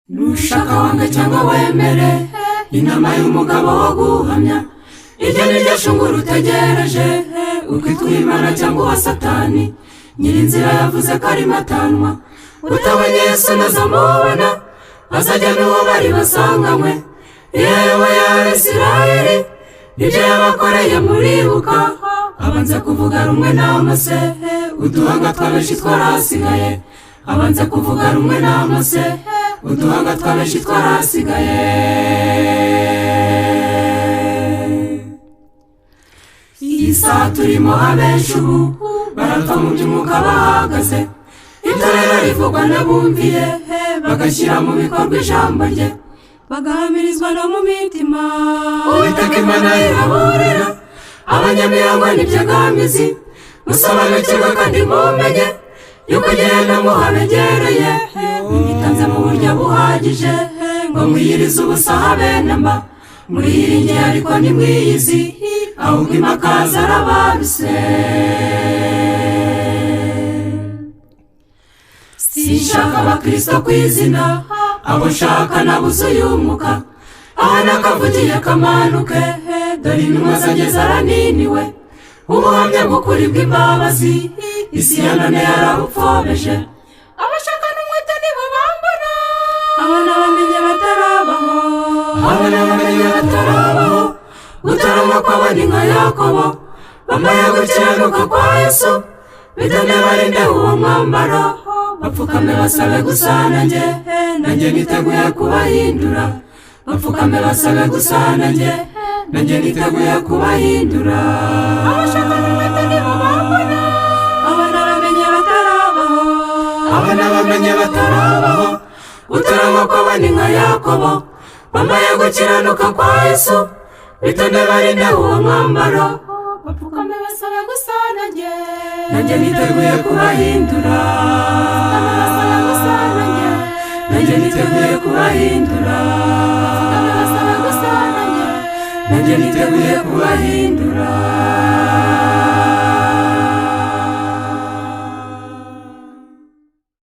nushaka wange cyangwa wemere inama y'umugabo wo guhamya iryo ni ryo shunguru utegereje ukitwa Imana cyangwa uwa Satani nyirinzira yavuze ko ari matanwa utabonye Yesu nazamubona azajya n'uwo bari basanganywe yewe ya Isirayeli ibyo yabakoreye muribuka abanza kuvuga rumwe n'amase uduhanga twabenshi twarasigaye abanza kuvuga rumwe n'amase uduhanga twabenshi twarasigaye isa turimo abenshi ubu barapfa mu by'umwuka bahagaze ibyo rero rivugwa n'abumviye bagashyira mu bikorwa ijambo rye bagahamirizwa no mu mitima Uwiteka Imana iraburira abanyamihango n'ibyagamizi musobanukirwe kandi mumenye yuko genda muhabegereye mwitanze mu buryo buhagije ngo mwiyirize ubusa habe namba muriyiringiye ariko ntimwiyizi ahubwo imakaza arababise sinshaka abakristo ku izina abo nshaka nabuzuye umwuka aha nakavugiye kamanuke dore intumwa zanjye zaraniniwe ubuhamya bw'ukuri bw'imbabazi isi ya none yarabupfobeje abashaka n'umwete nibo bambona abana bamenye batarabaho gutarama kw'abandi nka Yakobo bamaye gukiranuka kwa Yesu bitane barinde uwo mwambaro bapfukame basabe gusa nanjye niteguye kubahindura bapfukame basabe gusa nanjye niteguye kubahindura abashaka n'umwete nibo bambona abana bamenye batarabaho gutarama kw'abandi nka Yakobo bamaye gukiranuka kwa Yesu bitane barinde uwo mwambaro bapfukame basabe gusa nanjye niteguye kubahindura nanjye niteguye kubahindura nanjye niteguye kubahindura